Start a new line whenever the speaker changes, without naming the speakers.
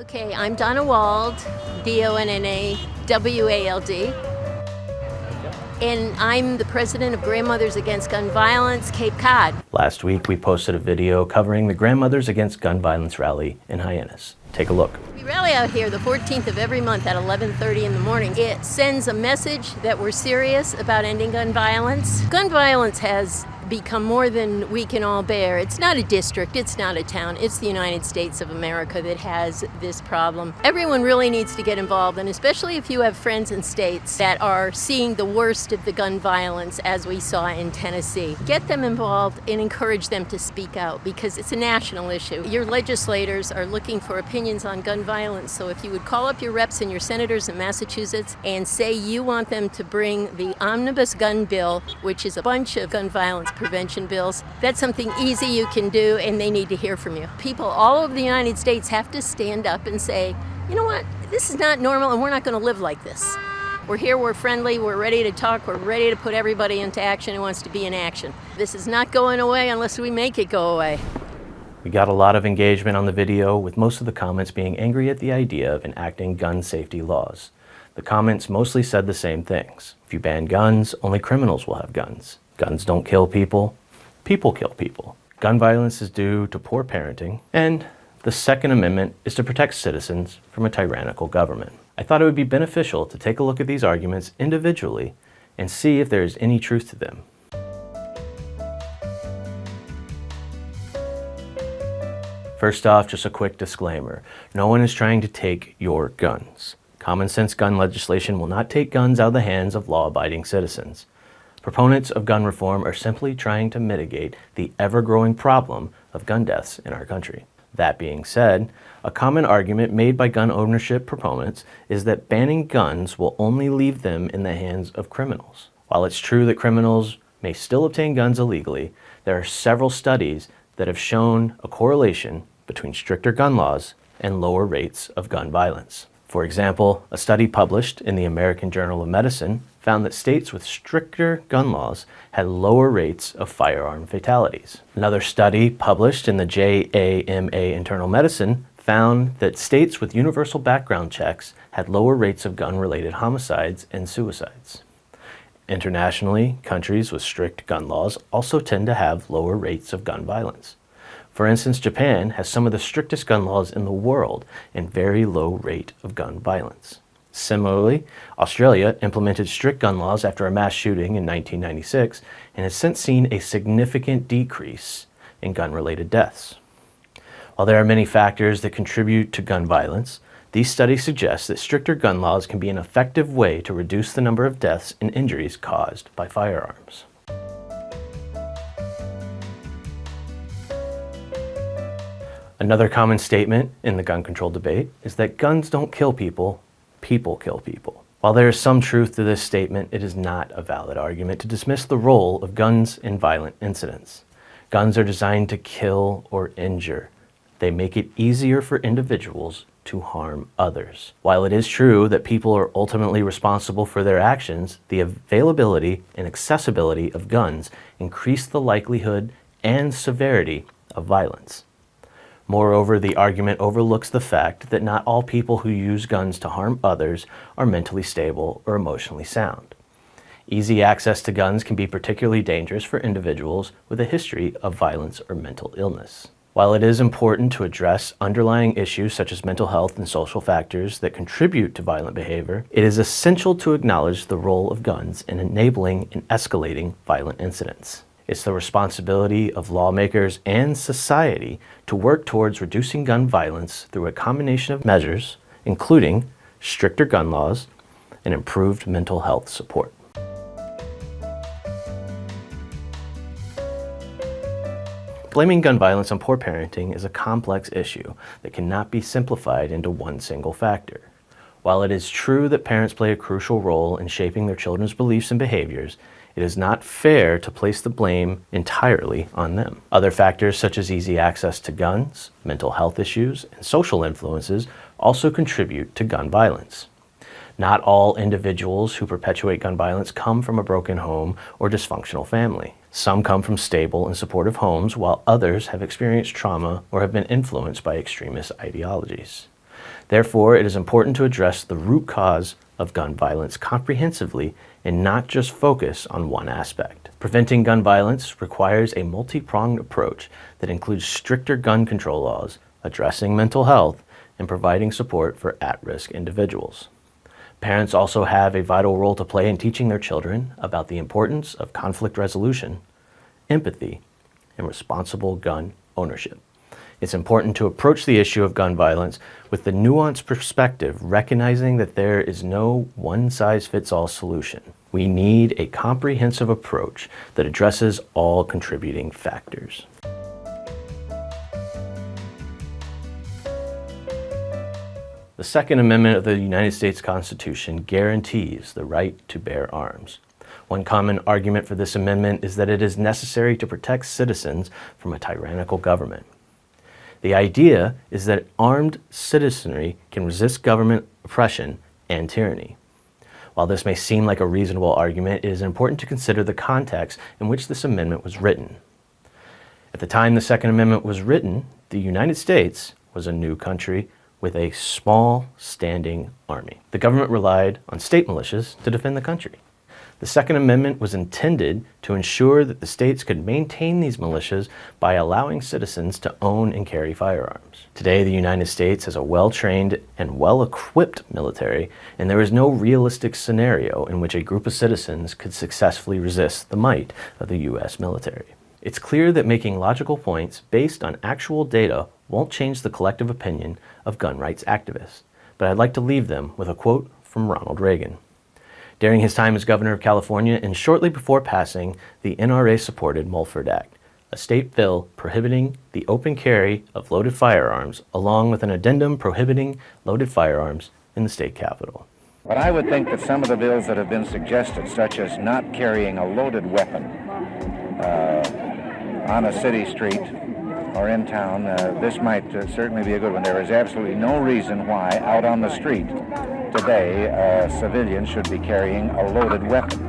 Okay, I'm Donna Wald, D-O-N-N-A-W-A-L-D, and I'm the president of Grandmothers Against Gun Violence, Cape Cod.
Last week, we posted a video covering the Grandmothers Against Gun Violence rally in Hyannis. Take a look.
We rally out here the 14th of every month at 11:30 in the morning. It sends a message that we're serious about ending gun violence. Gun violence has become more than we can all bear. It's not a district, it's not a town, it's the United States of America that has this problem. Everyone really needs to get involved, and especially if you have friends in states that are seeing the worst of the gun violence as we saw in Tennessee. Get them involved and encourage them to speak out because it's a national issue. Your legislators are looking for opinions on gun violence, so if you would call up your reps and your senators in Massachusetts and say you want them to bring the omnibus gun bill, which is a bunch of gun violence prevention bills. That's something easy you can do, and they need to hear from you. People all over the United States have to stand up and say, you know what, this is not normal and we're not going to live like this. We're here, we're friendly, we're ready to talk, we're ready to put everybody into action who wants to be in action. This is not going away unless we make it go away.
We got a lot of engagement on the video, with most of the comments being angry at the idea of enacting gun safety laws. The comments mostly said the same things. If you ban guns, only criminals will have guns. Guns don't kill people, people kill people. Gun violence is due to poor parenting, and the Second Amendment is to protect citizens from a tyrannical government. I thought it would be beneficial to take a look at these arguments individually and see if there is any truth to them. First off, just a quick disclaimer. No one is trying to take your guns. Common sense gun legislation will not take guns out of the hands of law-abiding citizens. Proponents of gun reform are simply trying to mitigate the ever-growing problem of gun deaths in our country. That being said, a common argument made by gun ownership proponents is that banning guns will only leave them in the hands of criminals. While it's true that criminals may still obtain guns illegally, there are several studies that have shown a correlation between stricter gun laws and lower rates of gun violence. For example, a study published in the American Journal of Medicine found that states with stricter gun laws had lower rates of firearm fatalities. Another study published in the JAMA Internal Medicine found that states with universal background checks had lower rates of gun-related homicides and suicides. Internationally, countries with strict gun laws also tend to have lower rates of gun violence. For instance, Japan has some of the strictest gun laws in the world and very low rate of gun violence. Similarly, Australia implemented strict gun laws after a mass shooting in 1996 and has since seen a significant decrease in gun-related deaths. While there are many factors that contribute to gun violence, these studies suggest that stricter gun laws can be an effective way to reduce the number of deaths and injuries caused by firearms. Another common statement in the gun control debate is that guns don't kill people, people kill people. While there is some truth to this statement, it is not a valid argument to dismiss the role of guns in violent incidents. Guns are designed to kill or injure. They make it easier for individuals to harm others. While it is true that people are ultimately responsible for their actions, the availability and accessibility of guns increase the likelihood and severity of violence. Moreover, the argument overlooks the fact that not all people who use guns to harm others are mentally stable or emotionally sound. Easy access to guns can be particularly dangerous for individuals with a history of violence or mental illness. While it is important to address underlying issues such as mental health and social factors that contribute to violent behavior, it is essential to acknowledge the role of guns in enabling and escalating violent incidents. It's the responsibility of lawmakers and society to work towards reducing gun violence through a combination of measures, including stricter gun laws and improved mental health support. Blaming gun violence on poor parenting is a complex issue that cannot be simplified into one single factor. While it is true that parents play a crucial role in shaping their children's beliefs and behaviors, it is not fair to place the blame entirely on them. Other factors such as easy access to guns, mental health issues, and social influences also contribute to gun violence. Not all individuals who perpetuate gun violence come from a broken home or dysfunctional family. Some come from stable and supportive homes, while others have experienced trauma or have been influenced by extremist ideologies. Therefore, it is important to address the root cause of gun violence comprehensively and not just focus on one aspect. Preventing gun violence requires a multi-pronged approach that includes stricter gun control laws, addressing mental health, and providing support for at-risk individuals. Parents also have a vital role to play in teaching their children about the importance of conflict resolution, empathy, and responsible gun ownership. It's important to approach the issue of gun violence with the nuanced perspective, recognizing that there is no one-size-fits-all solution. We need a comprehensive approach that addresses all contributing factors. The Second Amendment of the United States Constitution guarantees the right to bear arms. One common argument for this amendment is that it is necessary to protect citizens from a tyrannical government. The idea is that armed citizenry can resist government oppression and tyranny. While this may seem like a reasonable argument, it is important to consider the context in which this amendment was written. At the time the Second Amendment was written, the United States was a new country with a small standing army. The government relied on state militias to defend the country. The Second Amendment was intended to ensure that the states could maintain these militias by allowing citizens to own and carry firearms. Today, the United States has a well-trained and well-equipped military, and there is no realistic scenario in which a group of citizens could successfully resist the might of the U.S. military. It's clear that making logical points based on actual data won't change the collective opinion of gun rights activists, but I'd like to leave them with a quote from Ronald Reagan. During his time as governor of California and shortly before passing the NRA-supported Mulford Act, a state bill prohibiting the open carry of loaded firearms, along with an addendum prohibiting loaded firearms in the state capitol.
But I would think that some of the bills that have been suggested, such as not carrying a loaded weapon on a city street or in town, this might certainly be a good one. There is absolutely no reason why out on the street today civilians should be carrying a loaded weapon.